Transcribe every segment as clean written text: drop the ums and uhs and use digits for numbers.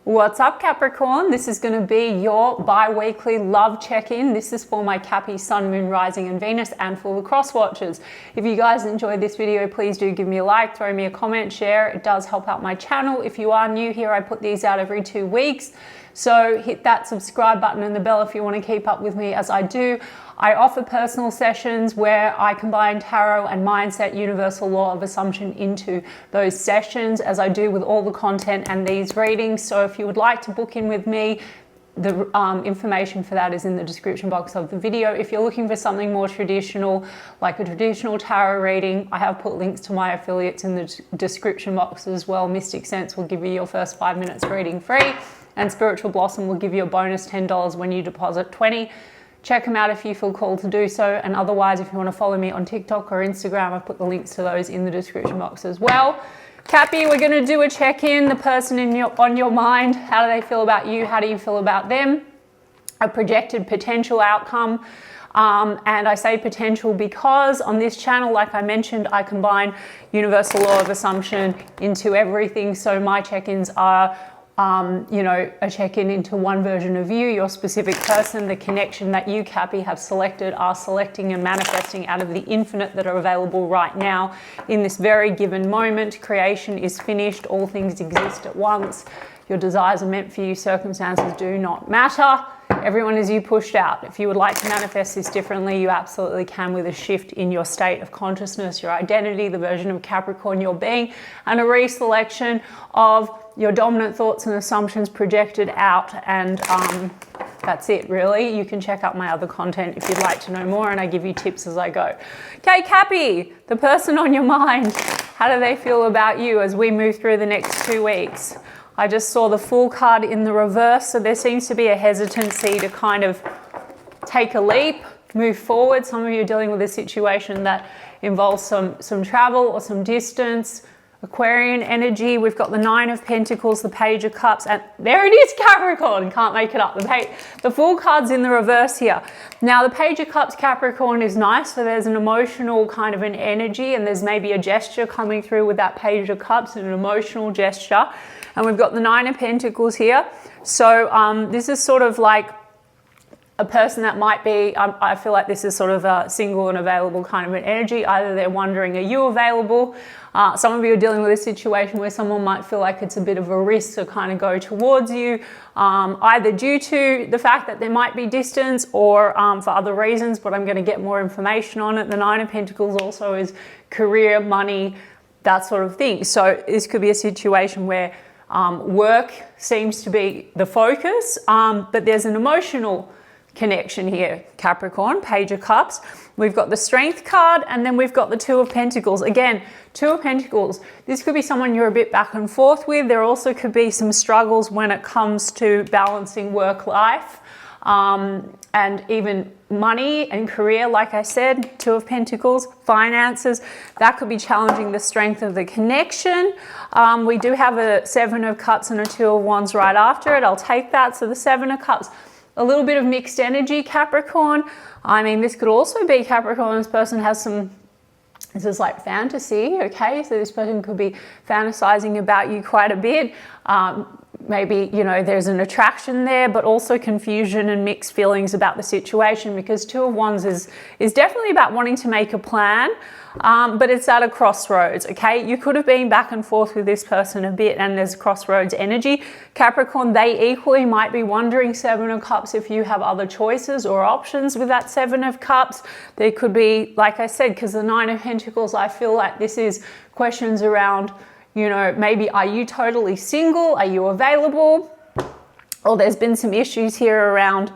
What's up, Capricorn? This is going to be your bi-weekly love check-in. This is for my Cappy, Sun, Moon, Rising and Venus and for the cross watchers. If you guys enjoyed this video, please do give me a like, throw me a comment, share. It does help out my channel. If you are new here, I put these out every 2 weeks. So hit that subscribe button and the bell if you want to keep up with me as I do. I offer personal sessions where I combine tarot and mindset, universal law of assumption into those sessions, as I do with all the content and these readings. So if you would like to book in with me, the information for that is in the description box of the video. If you're looking for something more traditional, like a traditional tarot reading, I have put links to my affiliates in the description box as well. Mystic Sense will give you your first 5 minutes reading free, and Spiritual Blossom will give you a bonus $10 when you deposit $20. Check them out if you feel called to do so, and otherwise if you want to follow me on TikTok or Instagram, I've put the links to those in the description box as well. Cappy, we're going to do a check-in. The person on your mind, how do they feel about you? How do you feel about them? A projected potential outcome. And I say potential because on this channel, like I mentioned, I combine universal law of assumption into everything. So my check-ins are a check-in into one version of you, your specific person, the connection that you, Cappy, have selected, are selecting and manifesting out of the infinite that are available right now in this very given moment. Creation is finished. All things exist at once. Your desires are meant for you. Circumstances do not matter. Everyone is you pushed out. If you would like to manifest this differently, you absolutely can with a shift in your state of consciousness, your identity, the version of Capricorn you're being, and a reselection of your dominant thoughts and assumptions projected out. And that's it, really. You can check out my other content if you'd like to know more, and I give you tips as I go. Okay, Cappy, the person on your mind, how do they feel about you as we move through the next 2 weeks? I just saw the Fool card in the reverse, so there seems to be a hesitancy to kind of take a leap, move forward. Some of you are dealing with a situation that involves some travel or some distance. Aquarian energy, we've got the 9 of Pentacles, the Page of Cups, and there it is, Capricorn, can't make it up. The Fool card's in the reverse here. Now the Page of Cups, Capricorn, is nice, so there's an emotional kind of an energy, and there's maybe a gesture coming through with that Page of Cups, an emotional gesture. And we've got the 9 of Pentacles here. So this is sort of like a person that might be, I feel like this is sort of a single and available kind of an energy. Either they're wondering, are you available? Some of you are dealing with a situation where someone might feel like it's a bit of a risk to kind of go towards you, either due to the fact that there might be distance or for other reasons, but I'm going to get more information on it. The 9 of Pentacles also is career, money, that sort of thing. So this could be a situation where work seems to be the focus, but there's an emotional connection here, Capricorn, Page of Cups. We've got the Strength card, and then we've got the 2 of Pentacles. Again, 2 of Pentacles. This could be someone you're a bit back and forth with. There also could be some struggles when it comes to balancing work-life and even money and career. Like I said, 2 of Pentacles, finances, that could be challenging the strength of the connection. We do have a 7 of Cups and a 2 of Wands right after it. I'll take that. So the 7 of Cups, a little bit of mixed energy, Capricorn. I mean, this could also be Capricorn. This person has some, this is like fantasy, okay? So this person could be fantasizing about you quite a bit. Maybe, you know, there's an attraction there, but also confusion and mixed feelings about the situation, because 2 of Wands is definitely about wanting to make a plan, but it's at a crossroads, okay? You could have been back and forth with this person a bit, and there's crossroads energy. Capricorn, they equally might be wondering, 7 of Cups, if you have other choices or options with that 7 of Cups. There could be, like I said, because the 9 of Pentacles, I feel like this is questions around, you know, maybe are you totally single? Are you available? Or there's been some issues here around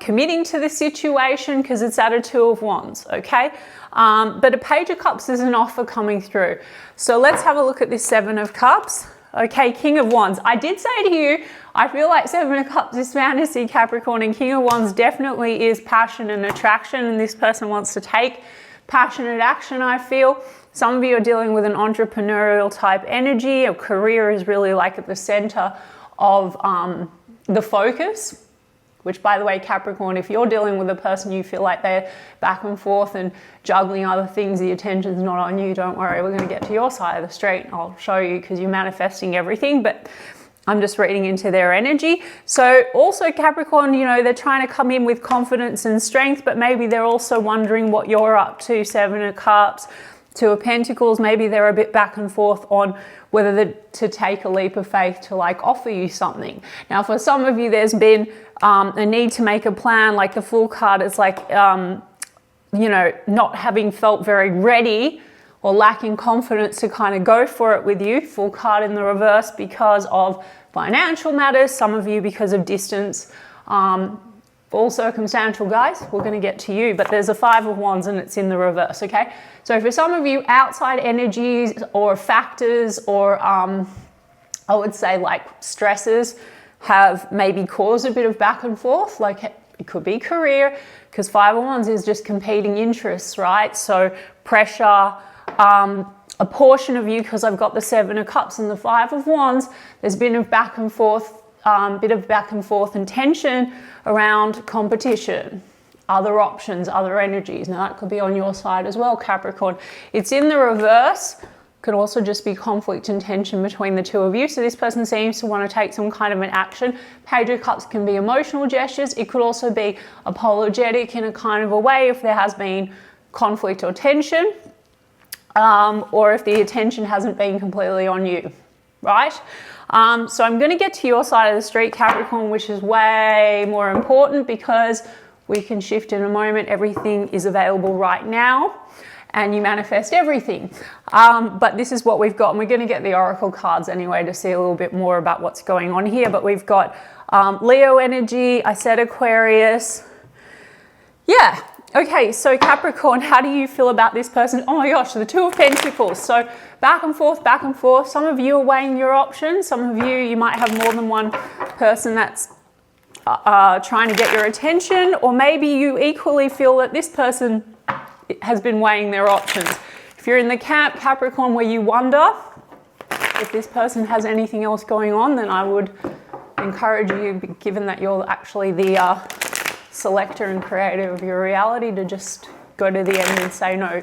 committing to the situation because it's at a 2 of Wands, okay? But a Page of Cups is an offer coming through. So let's have a look at this 7 of Cups. Okay, King of Wands. I did say to you, I feel like 7 of Cups is fantasy, Capricorn, and King of Wands definitely is passion and attraction, and this person wants to take passionate action, I feel. Some of you are dealing with an entrepreneurial type energy. A career is really like at the center of the focus, which, by the way, Capricorn, if you're dealing with a person you feel like they're back and forth and juggling other things, the attention's not on you, don't worry, we're going to get to your side of the street. I'll show you because you're manifesting everything. But I'm just reading into their energy. So also Capricorn, you know, they're trying to come in with confidence and strength, but maybe they're also wondering what you're up to. Seven of Cups, Two of Pentacles. Maybe they're a bit back and forth on whether to take a leap of faith to like offer you something. Now, for some of you, there's been a need to make a plan. Like the Fool card is like, you know, not having felt very ready or lacking confidence to kind of go for it with you. Full card in the reverse because of financial matters. Some of you because of distance. All circumstantial, guys. We're going to get to you. But there's a Five of Wands and it's in the reverse, okay? So for some of you, outside energies or factors or I would say like stresses have maybe caused a bit of back and forth. Like it could be career, because Five of Wands is just competing interests, right? So pressure. A portion of you, because I've got the Seven of Cups and the Five of Wands, there's been a back and forth, bit of back and forth and tension around competition, other options, other energies. Now that could be on your side as well, Capricorn. It's in the reverse. Could also just be conflict and tension between the two of you. So this person seems to want to take some kind of an action. Page of Cups can be emotional gestures. It could also be apologetic in a kind of a way if there has been conflict or tension. Or if the attention hasn't been completely on you, right? So I'm going to get to your side of the street, Capricorn, which is way more important because we can shift in a moment. Everything is available right now and you manifest everything. But this is what we've got, and we're going to get the Oracle cards anyway to see a little bit more about what's going on here. But we've got Leo energy. I said Aquarius. Yeah. Okay, so Capricorn, how do you feel about this person? Oh my gosh, the Two of Pentacles. So back and forth, back and forth. Some of you are weighing your options. Some of you might have more than one person that's trying to get your attention. Or maybe you equally feel that this person has been weighing their options. If you're in the camp, Capricorn, where you wonder if this person has anything else going on, then I would encourage you, given that you're actually the selector and creator of your reality, to just go to the end and say, no,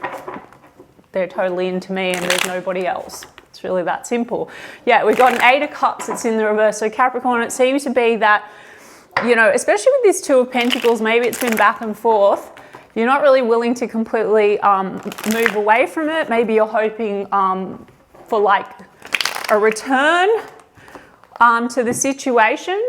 they're totally into me and there's nobody else. It's really that simple. Yeah, we've got an Eight of Cups that's in the reverse. So Capricorn, it seems to be that, you know, especially with this Two of Pentacles, maybe it's been back and forth. You're not really willing to completely move away from it. Maybe you're hoping for like a return to the situation.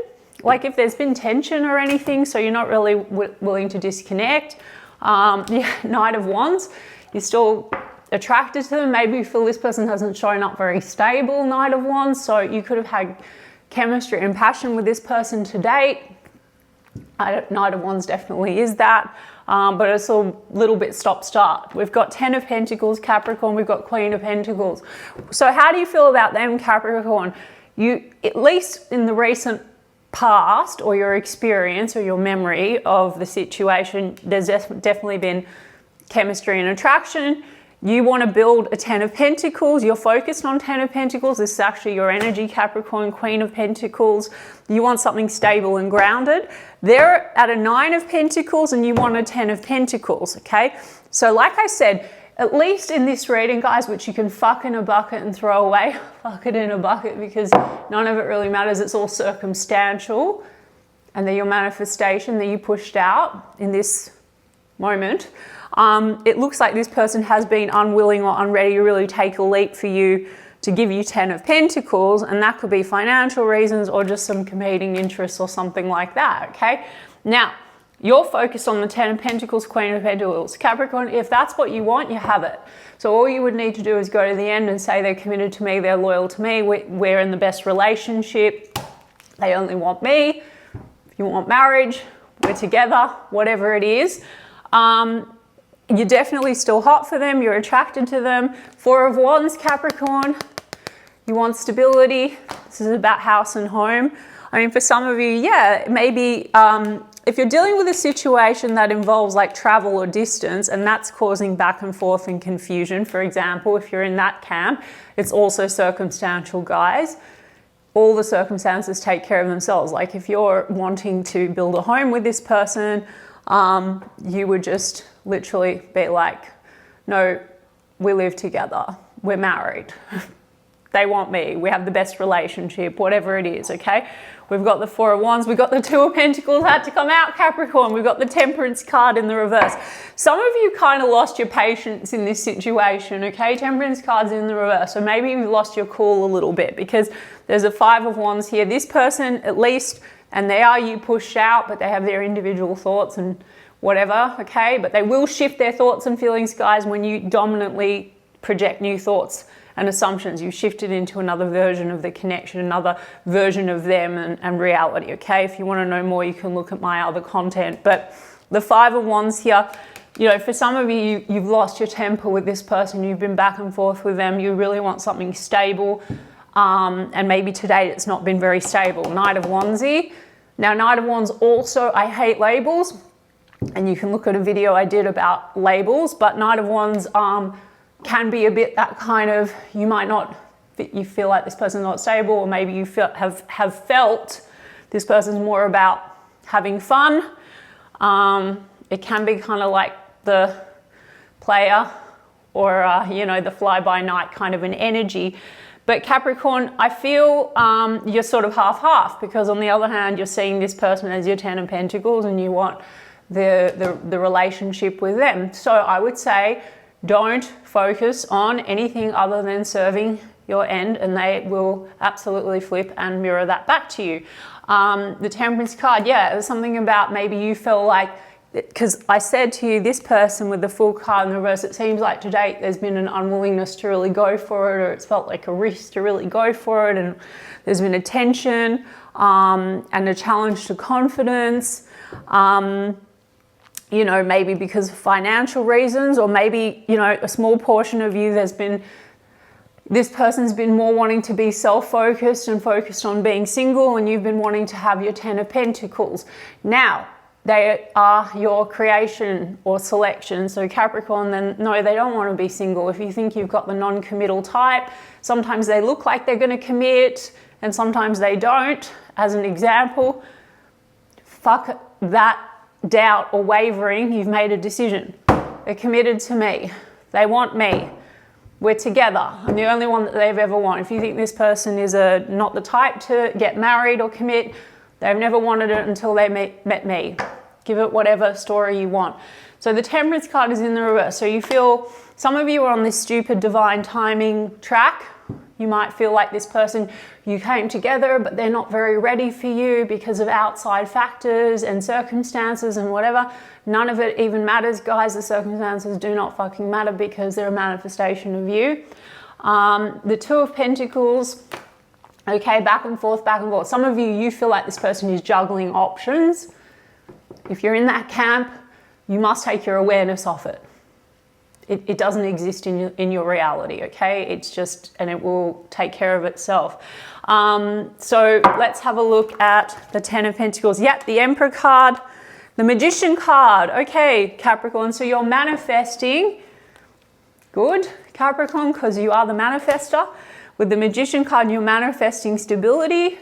Like if there's been tension or anything, so you're not really willing to disconnect. Yeah, Knight of Wands, you're still attracted to them. Maybe you feel this person hasn't shown up very stable, Knight of Wands, so you could have had chemistry and passion with this person to date. Knight of Wands definitely is that, but it's a little bit stop-start. We've got Ten of Pentacles, Capricorn, we've got Queen of Pentacles. So how do you feel about them, Capricorn? You, at least in the recent past, or your experience or your memory of the situation, there's definitely been chemistry and attraction. You want to build a Ten of Pentacles. You're focused on Ten of Pentacles. This is actually your energy, Capricorn, Queen of Pentacles. You want something stable and grounded. They're at a Nine of Pentacles and you want a Ten of Pentacles, okay? So like I said, at least in this reading, guys, which you can fuck in a bucket and throw away, fuck it in a bucket because none of it really matters. It's all circumstantial. And then your manifestation that you pushed out in this moment. It looks like this person has been unwilling or unready to really take a leap for you to give you Ten of Pentacles. And that could be financial reasons or just some competing interests or something like that, okay? Now, you're focused on the Ten of Pentacles, Queen of Pentacles. Capricorn, if that's what you want, you have it. So all you would need to do is go to the end and say they're committed to me, they're loyal to me, we're in the best relationship, they only want me. If you want marriage, we're together, whatever it is. You're definitely still hot for them, you're attracted to them. Four of Wands, Capricorn, you want stability. This is about house and home. I mean, for some of you, yeah, maybe if you're dealing with a situation that involves like travel or distance and that's causing back and forth and confusion, for example, if you're in that camp, it's also circumstantial, guys. All the circumstances take care of themselves. Like if you're wanting to build a home with this person, you would just literally be like, no, we live together, we're married. they want me. We have the best relationship, whatever it is, okay? We've got the Four of Wands. We've got the Two of Pentacles had to come out, Capricorn. We've got the Temperance card in the reverse. Some of you kind of lost your patience in this situation, okay? Temperance card's in the reverse. So maybe you've lost your cool a little bit because there's a Five of Wands here. This person, at least, and they are you pushed out, but they have their individual thoughts and whatever, okay? But they will shift their thoughts and feelings, guys, when you dominantly project new thoughts and assumptions. You shifted into another version of the connection, another version of them and reality, okay? If you want to know more, you can look at my other content. But the Five of Wands here, you know, for some of you, you've lost your temper with this person. You've been back and forth with them. You really want something stable. And maybe today it's not been very stable. Knight of Wandsy. Now, Knight of Wands also, I hate labels. And you can look at a video I did about labels. But Knight of Wands, can be a bit that kind of, you might not, you feel like this person's not stable, or maybe you have felt this person's more about having fun. It can be kind of like the player or, you know, the fly-by-night kind of an energy. But Capricorn, I feel you're sort of half-half, because on the other hand, you're seeing this person as your Ten of Pentacles and you want the relationship with them. So I would say, don't focus on anything other than serving your end, and they will absolutely flip and mirror that back to you. The Temperance card, yeah, there's something about maybe you feel like, because I said to you, this person with the Fool card in the reverse, it seems like to date there's been an unwillingness to really go for it, or it's felt like a risk to really go for it, and there's been a tension and a challenge to confidence. You know, maybe because of financial reasons, or maybe, you know, a small portion of you, this person's been more wanting to be self-focused and focused on being single, and you've been wanting to have your Ten of Pentacles. Now, they are your creation or selection. So Capricorn, then no, they don't want to be single. If you think you've got the non-committal type, sometimes they look like they're going to commit and sometimes they don't. As an example, fuck that doubt or wavering, you've made a decision. They're committed to me. They want me. We're together. I'm the only one that they've ever wanted. If you think this person is not the type to get married or commit, they've never wanted it until they met me. Give it whatever story you want. So the Temperance card is in the reverse. So you feel, some of you are on this stupid divine timing track. You might feel like this person, you came together, but they're not very ready for you because of outside factors and circumstances and whatever. None of it even matters, guys. The circumstances do not fucking matter because they're a manifestation of you. The Two of Pentacles, okay, back and forth, back and forth. Some of you feel like this person is juggling options. If you're in that camp, you must take your awareness off it. It doesn't exist in your reality, okay? It's just, and it will take care of itself. So let's have a look at the Ten of Pentacles. Yep, the Emperor card, the Magician card. Okay, Capricorn, so you're manifesting. Good, Capricorn, because you are the manifester. With the Magician card, you're manifesting stability.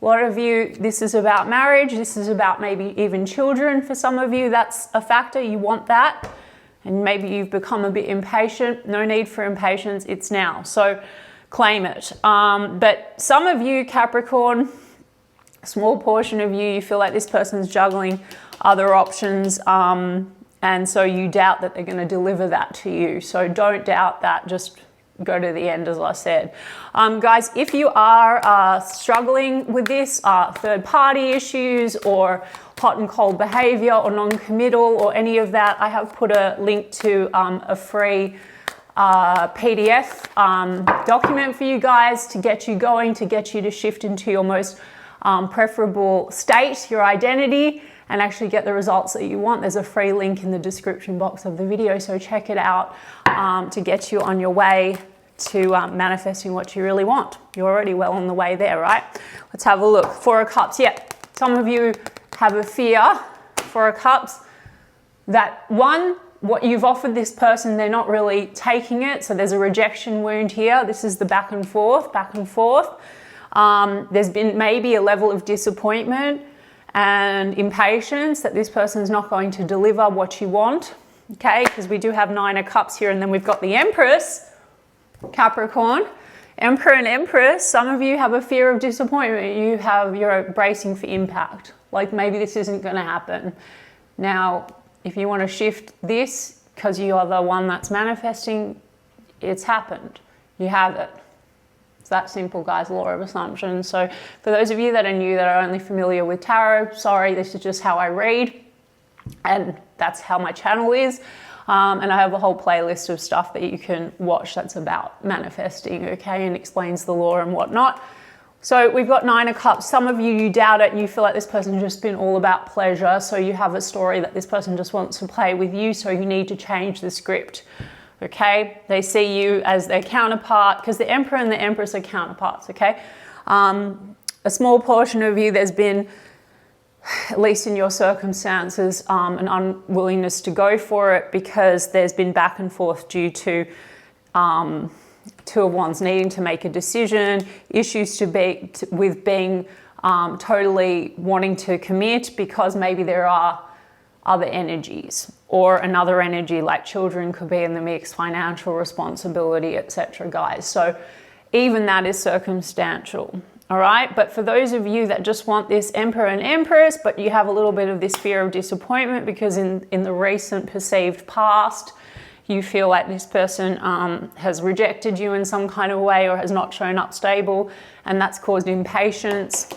A lot of you, this is about marriage. This is about maybe even children. For some of you, that's a factor. You want that. And maybe you've become a bit impatient. No need for impatience, it's now. So claim it. But some of you, Capricorn, a small portion of you, you feel like this person's juggling other options. And so you doubt that they're going to deliver that to you. So don't doubt that, just go to the end, as I said. Guys, if you are struggling with this, third-party issues or hot and cold behavior or non-committal or any of that, I have put a link to a free PDF document for you guys to get you going, to get you to shift into your most preferable state, your identity, and actually get the results that you want. There's a free link in the description box of the video, so check it out to get you on your way to manifesting what you really want. You're already well on the way there, right? Let's have a look. Four of Cups. Yeah, some of you have a fear, Four of Cups, that one, what you've offered this person, they're not really taking it. So there's a rejection wound here. This is the back and forth, back and forth. There's been maybe a level of disappointment and impatience that this person's not going to deliver what you want, okay? Because we do have Nine of Cups here, and then we've got the Empress, Capricorn. Emperor and Empress, some of you have a fear of disappointment. You're bracing for impact. Like maybe this isn't going to happen. Now, if you want to shift this because you are the one that's manifesting, it's happened. You have it. It's that simple, guys, law of assumption. So for those of you that are new, that are only familiar with tarot, sorry, this is just how I read. And that's how my channel is. And I have a whole playlist of stuff that you can watch that's about manifesting, okay, and explains the law and whatnot. So we've got 9 of Cups. Some of you, you doubt it and you feel like this person's just been all about pleasure. So you have a story that this person just wants to play with you. So you need to change the script, okay? They see you as their counterpart because the Emperor and the Empress are counterparts, okay? A small portion of you, there's been, at least in your circumstances, an unwillingness to go for it because there's been back and forth due to 2 of Wands needing to make a decision, issues with being totally wanting to commit because maybe there are other energies, or another energy like children could be in the mix, financial responsibility, etc., guys. So even that is circumstantial. All right, but for those of you that just want this Emperor and Empress, but you have a little bit of this fear of disappointment because in the recent perceived past, you feel like this person has rejected you in some kind of way or has not shown up stable, and that's caused impatience.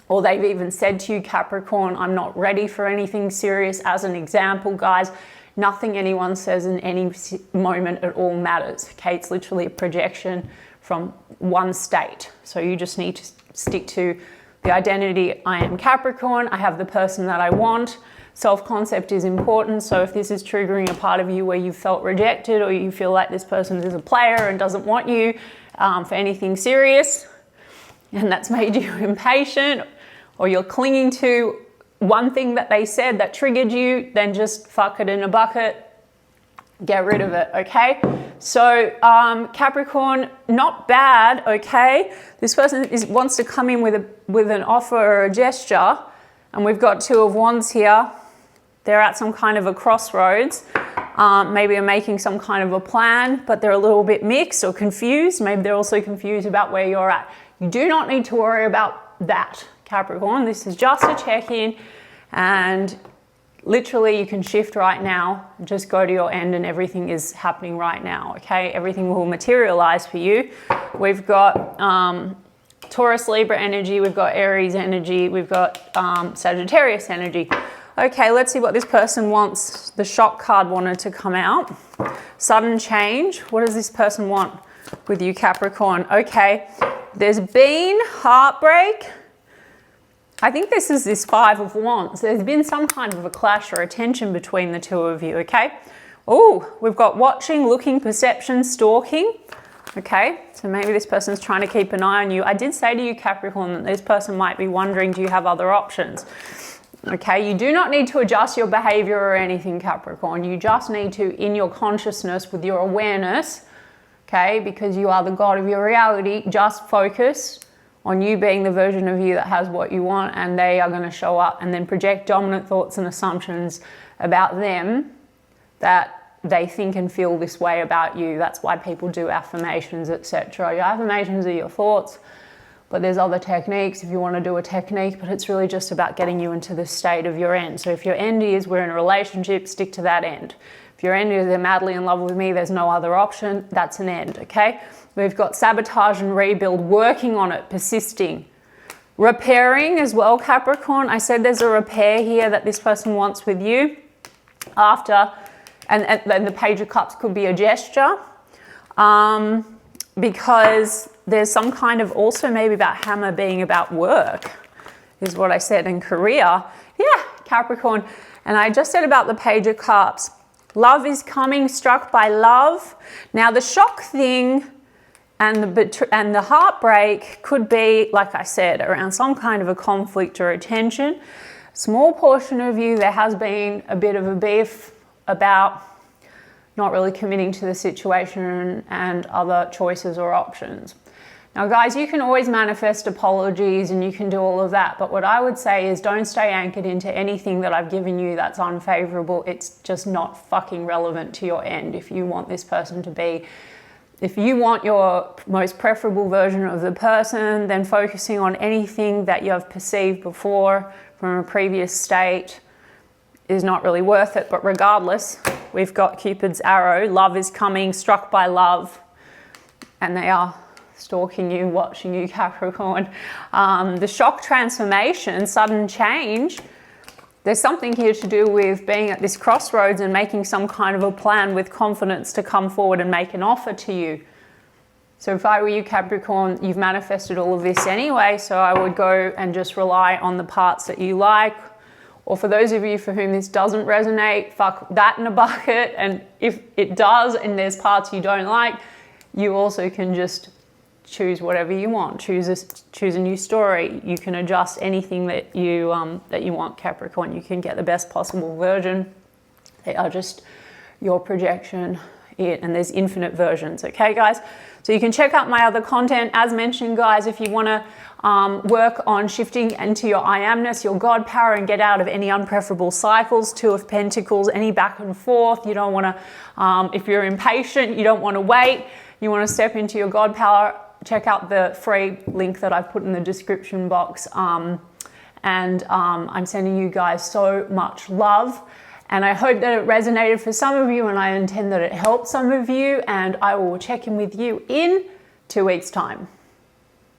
Or they've even said to you, Capricorn, I'm not ready for anything serious. As an example, guys, nothing anyone says in any moment at all matters. Okay, it's literally a projection from one state. So you just need to stick to the identity. I am Capricorn. I have the person that I want. Self-concept is important. So if this is triggering a part of you where you felt rejected or you feel like this person is a player and doesn't want you for anything serious, and that's made you impatient, or you're clinging to one thing that they said that triggered you, then just fuck it in a bucket. Get rid of it, okay? So Capricorn, not bad, okay? This person wants to come in with an offer or a gesture, and we've got 2 of Wands here. They're at some kind of a crossroads. Maybe they're making some kind of a plan, but they're a little bit mixed or confused. Maybe they're also confused about where you're at. You do not need to worry about that, Capricorn. This is just a check-in, and literally you can shift right now, just go to your end and everything is happening right now, okay? Everything will materialize for you. We've got Taurus, Libra energy, we've got Aries energy, we've got Sagittarius energy. Okay, let's see what this person wants. The shock card wanted to come out. Sudden change. What does this person want with you, Capricorn? Okay, there's been heartbreak. I think this is this 5 of Wands. There's been some kind of a clash or a tension between the 2 of you, okay? Oh, we've got watching, looking, perception, stalking. Okay, so maybe this person's trying to keep an eye on you. I did say to you, Capricorn, that this person might be wondering, do you have other options? Okay, you do not need to adjust your behavior or anything, Capricorn. You just need to, in your consciousness, with your awareness, okay, because you are the God of your reality, just focus on you being the version of you that has what you want, and they are going to show up, and then project dominant thoughts and assumptions about them that they think and feel this way about you. That's why people do affirmations, etc. Your affirmations are your thoughts, but there's other techniques if you want to do a technique, but it's really just about getting you into the state of your end. So if your end is we're in a relationship, stick to that end. If your end is they're madly in love with me, there's no other option, that's an end, okay? We've got sabotage and rebuild, working on it, persisting. Repairing as well, Capricorn. I said there's a repair here that this person wants with you after, and then the Page of Cups could be a gesture, because there's some kind of also maybe about hammer being about work, is what I said, in career. Yeah, Capricorn. And I just said about the Page of Cups. Love is coming, struck by love. Now the shock thing and the heartbreak could be, like I said, around some kind of a conflict or a tension. Small portion of you, there has been a bit of a beef about not really committing to the situation and other choices or options. Now guys, you can always manifest apologies and you can do all of that, but what I would say is don't stay anchored into anything that I've given you that's unfavorable. It's just not fucking relevant to your end. If you want this person to be If you want your most preferable version of the person, then focusing on anything that you have perceived before from a previous state is not really worth it. But regardless, we've got Cupid's arrow. Love is coming, struck by love, and they are stalking you, watching you, Capricorn. The shock transformation, sudden change, there's something here to do with being at this crossroads and making some kind of a plan with confidence to come forward and make an offer to you. So if I were you, Capricorn, you've manifested all of this anyway, so I would go and just rely on the parts that you like. Or for those of you for whom this doesn't resonate, fuck that in a bucket. And if it does and there's parts you don't like, you also can just choose whatever you want. Choose a new story. You can adjust anything that you want, Capricorn. You can get the best possible version. They are just your projection, and there's infinite versions. Okay, guys. So you can check out my other content. As mentioned, guys, if you want to work on shifting into your I amness, your God power, and get out of any unpreferable cycles, Two of Pentacles, any back and forth. You don't want to. If you're impatient, you don't want to wait. You want to step into your God power. Check out the free link that I've put in the description box. I'm sending you guys so much love. And I hope that it resonated for some of you, and I intend that it helped some of you. And I will check in with you in 2 weeks' time.